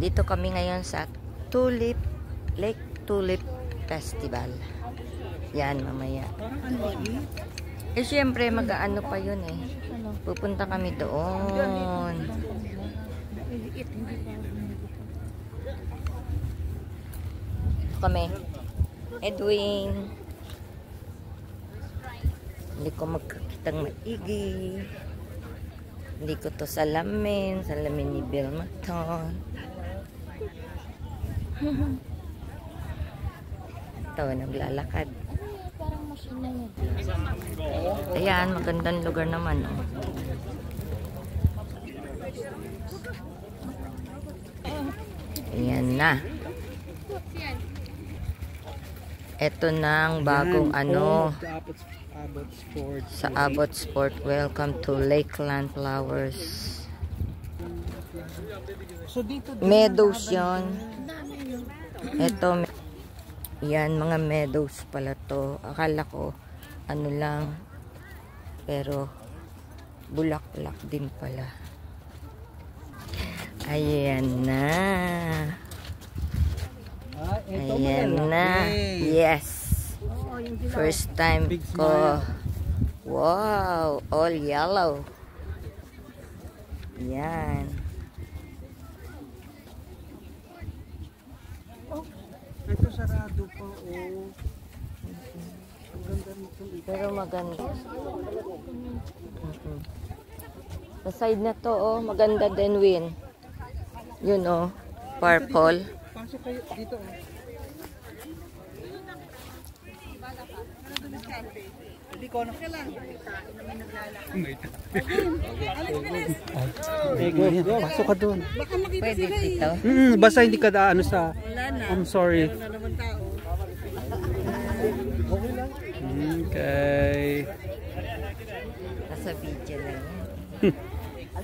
Dito kami ngayon sa Lake Tulip Festival. Yan, mamaya. Eh, syempre, mag-ano pa yun eh. Pupunta kami doon. Kami. Edwin. Hindi ko magkakitang maigi. Hindi ko to salamin. Salamin ni Bill Maton. Ito, naglalakad. Ayan, magandang lugar naman. Oh. Ayan na. Ito na ang bagong ano sa Abbott Sport. Welcome to Lakeland Flowers. Meadows yun. Ito, yan, mga meadows pala to. Akala ko, ano lang, pero bulaklak din pala. Ayan na. Ayan na. Yes. First time ko. Wow, all yellow. Yan. Ito sarado pa, oh. Pero maganda. Sa side na to, oh, maganda din, Win. Yun, oh, purple. Pasok kayo dito, oh. Hindi ko na lang. Go. Pasok ka doon. Pwede dito. Basta hindi ka ano sa... I'm sorry. Okay. Nasa video lang yan.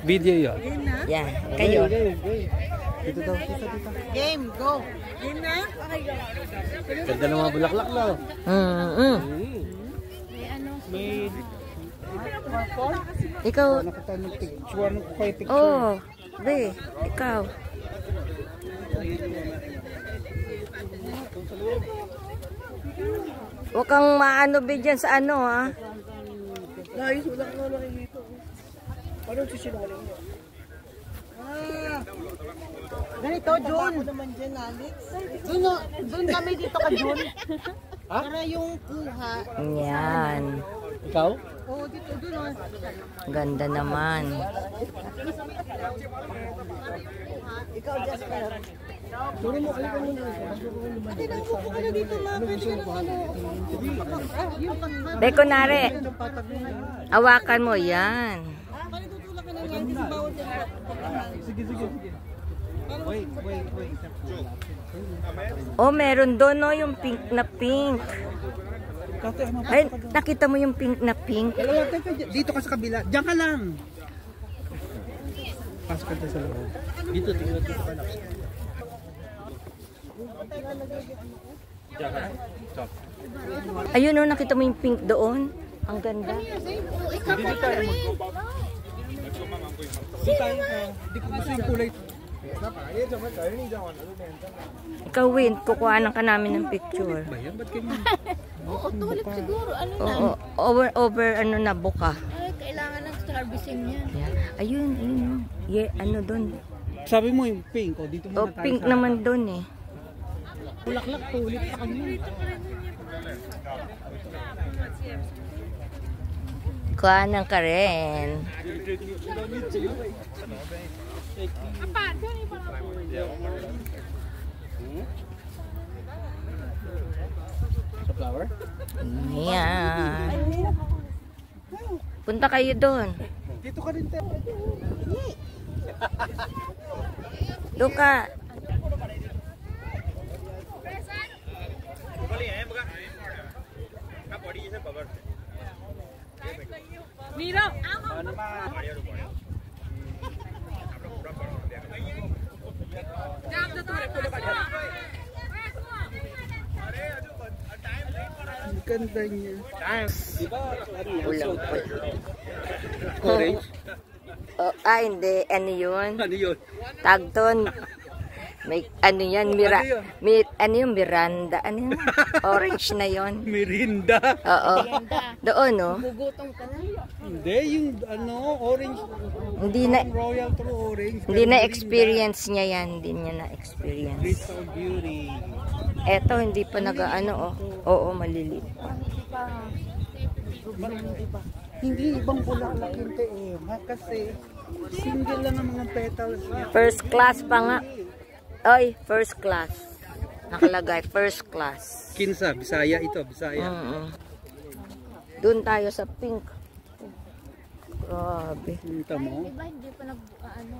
Video yun. Yan, kayo. Dito daw, dito. Game, go. Game na? Ganda ng mga bulaklak na. May... Ikaw. Nakatayo ng picture. Ano ko kayo picture? Oh, be, ikaw. Huwag kang maano be dyan sa ano, ha? Guys, wala ka na dito. Paano sisinungaling mo? Ganito, Jun. Ako naman dyan, Alex. Doon kami dito ka, Jun. Para yung kuha. Yan. Ikaw? Oo, dito, doon. Ganda naman. Ikaw, Jasper. Suri mo, alam ko muna. Ate, nakupo ka na dito, ma. Pwede ka na Be, kunwari. Hawakan mo, yan. Panitutulak ka na lang. Kasi bawal yan. Sige. Wait. Oh, meron doon, no, yung pink na pink. Ay, nakita mo yung pink na pink? Dito ka sa kabila. Diyan ka lang. Pasok ka sa loob. Dito ka lang. Ayun, no, nakita mo yung pink doon? Ang ganda. Dito tayo. Hindi ko gusto yung kulay. Ikaw, Win, kukuhanan ka namin ng picture. Bayan, ba't ganyan? Oo, tulip siguro. Ano na? Oo, over ano na, buka. Ay, kailangan ng servicing yan. Yeah. Ayun. Yeah, ano doon? Sabi mo yung pink. O, dito muna Oh, tayo pink sa... naman doon eh. Bulaklak, tulip pa kami. Kuhanan ka rin. Sa flower? Ayan. Punta kayo doon. Dito ka rin tayo. Doon ka. Miro! Ang ganda niya. Diba? Ulang pa. Orange? Hindi. Ano yun? Ano yun? Tagton. May ano yan, Ano yun? ano yung Miranda, ano yun? Orange na yon. Mirinda. Oo. Doon, no? Gugutong ka na. Hindi, yung ano, orange. Hindi na, Royal True Orange. hindi na experience niya yan, hindi niya na experience. Crystal Beauty. Eto, hindi pa nag-ano, oh. Oo, maliliit. Hindi ibang bulaklak yun kasi single lang ang mga petals. First class pa nga. Oy, first class. Nakalagay, first class. Kinsa, Bisaya ito, Bisaya. Doon tayo sa pink. Grabe. Kita mo? Diba hindi pa nag-ano?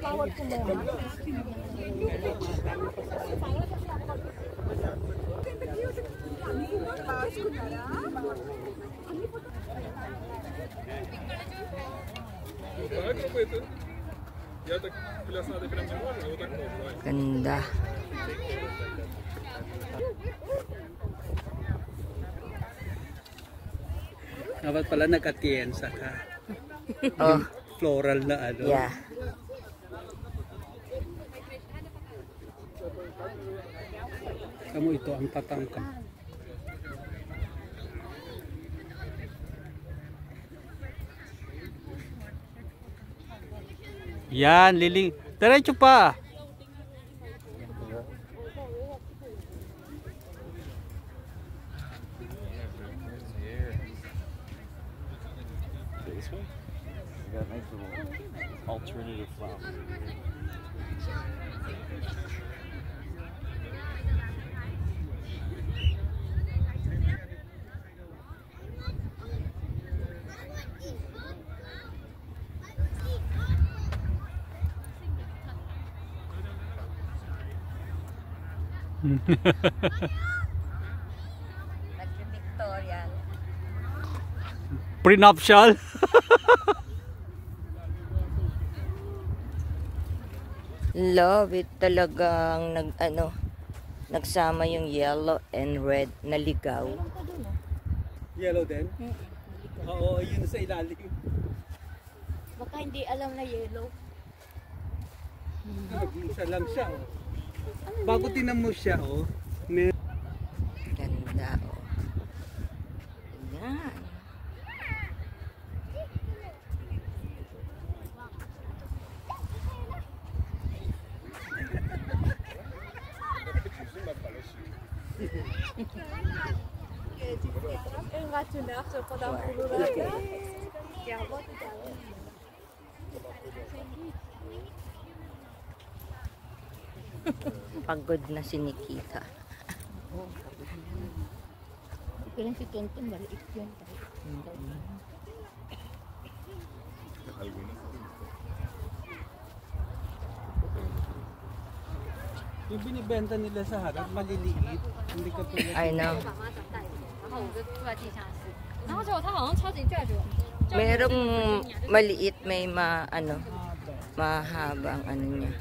Bawal kumuha. Ganda. Dapat pala nag-atienza ka. Oh, Floral na ano. yeah. Kamu ito ang tatangka. Yan, liling. Diretso pa. This way? We got nice little alternative flowers. Nag-Victorian. Prenuptial. Love it talagang nagsama yung yellow and red na ligaw. Yellow din? Oo, yun sa ilalim. Baka hindi alam na yellow. Mag-isa lang siya. Oh. Bago tinan mo siya, oh. Ganda, oh. Yan. Pagod na si Nikita. Kailan si Tonton, maliit yun. Yung binibenta nila sa harap, maliliit. Hindi ka tulad. I know. 然后我就住在地下室，然后结果他好像超级拽着我， Merong maliit, may mahabang ano niya.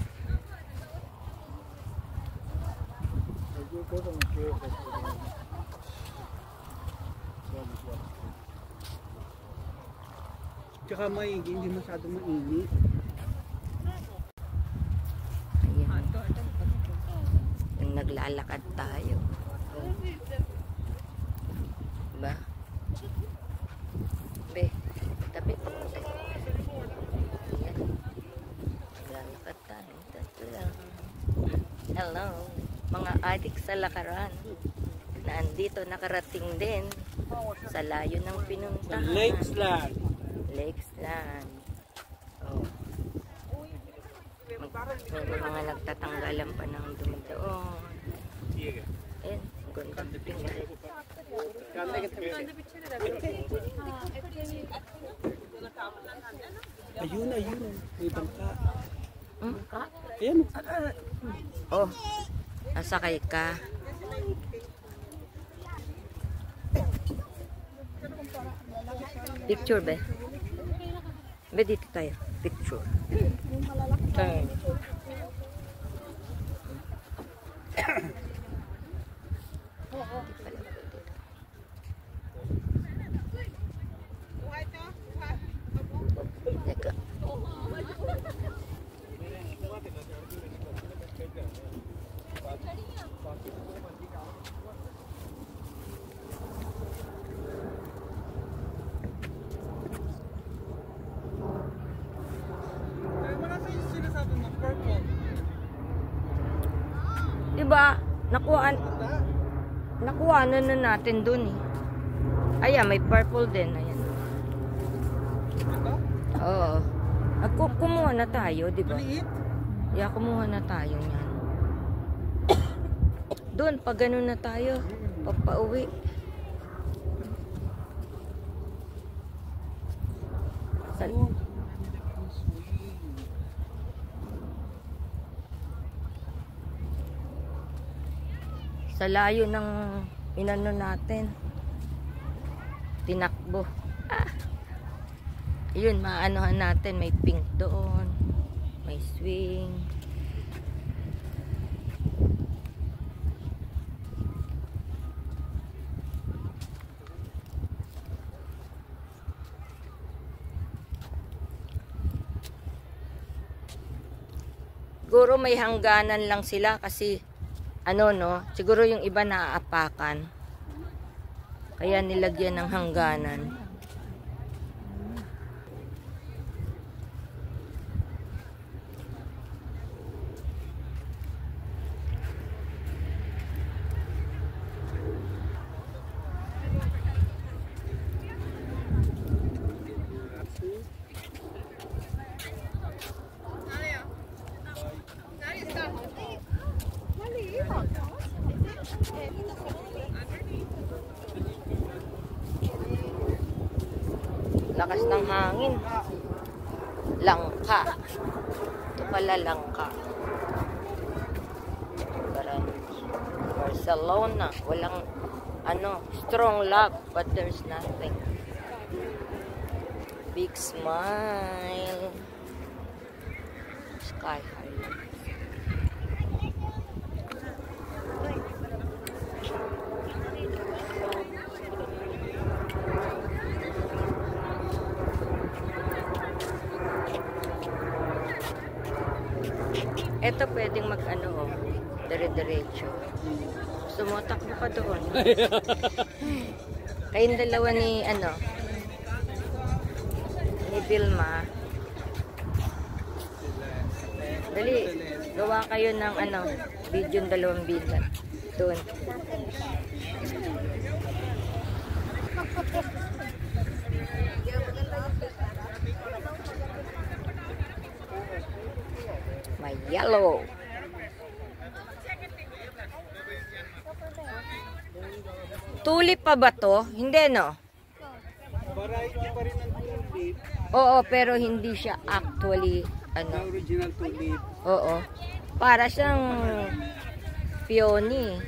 Tsaka maigi, hindi masyado mainit. Ayan. Yung naglalakad tayo. Diba? Be, tabi ko. Ayan. Naglalakad tayo. Tato lang. Hello, mga adik sa lakaran. Nandito nakarating din sa layo ng Sa pinuntahan. Lakesland. Lakesland. Oh. May mga nagtatanggalan pa ng dumi doon. Ayan, ganda tingnan. Ayun, ayun. May bangka. Ka? Ayan. Oh, nasakay ka. Picture be. Be, dito tayo. Picture. Turn. Wala sa yung sinasabi mo, purple. Diba? Nakuha na natin dun eh. Ayan, may purple din. Ayan. Ito? Oo. Kumuha na tayo, diba? Maliit? Yeah, kumuha na tayo niyan. Doon, pag ganun na tayo, papauwi. Sa layo ng inano natin. Tinakbo. Yun, maanohan natin. May pink doon. May swing. Siguro may hangganan lang sila kasi ano no, siguro yung iba naaapakan. Kaya nilagyan ng hangganan. Lakas ng hangin. Langka. Ito pala langka. Barcelona. Walang strong love but there's nothing. Big smile. Sky high. Ito pwedeng dire-diretso. Sumutakbo pa doon. Kayong dalawa ni Vilma. Dali, gawa kayo ng video ng dalawang bilan. Doon. May yellow. Tulip pa ba to? Hindi, no? Variety pa rin ng tulip. Oo, pero hindi siya actually, Original tulip. Oo. Para siyang peony.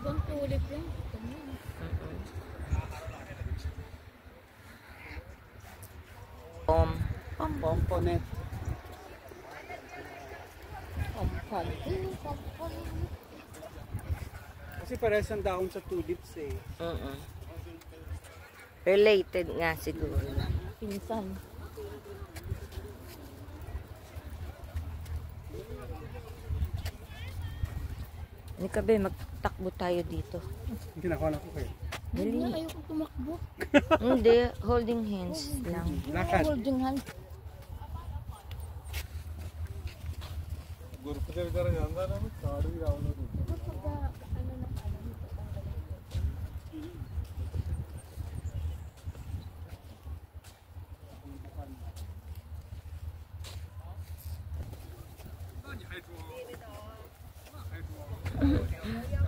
Ibang tulip yan. Pomponet. Kasi parehas ang dahon sa tulips eh. Related nga siguro. Pinsan. Hindi ka ba, magtakbo tayo dito. Ginagawa na ko kayo. Dali. Ayoko tumakbo. Hindi, holding hands lang. Lakad. Holding hand.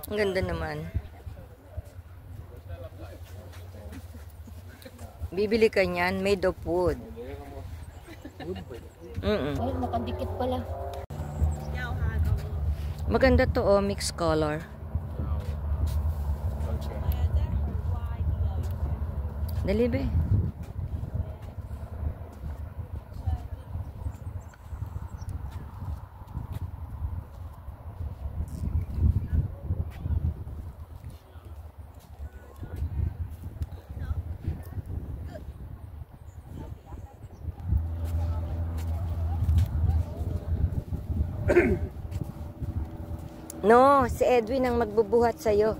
Ang ganda naman. Bibili ka niyan, made of wood. Ay, nakadikit pala. Maganda to mixed color. Dali be. No, si Edwin ang magbubuhat sa'yo.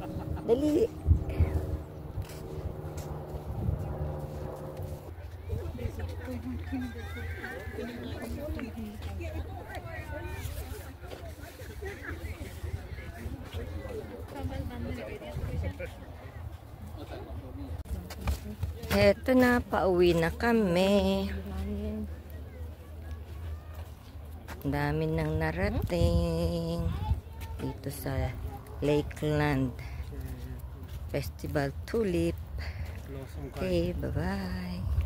Dali. Eto na, pauwi na kami. Ang dami nang narating dito sa Lakeland Festival Tulip. Okay, bye-bye.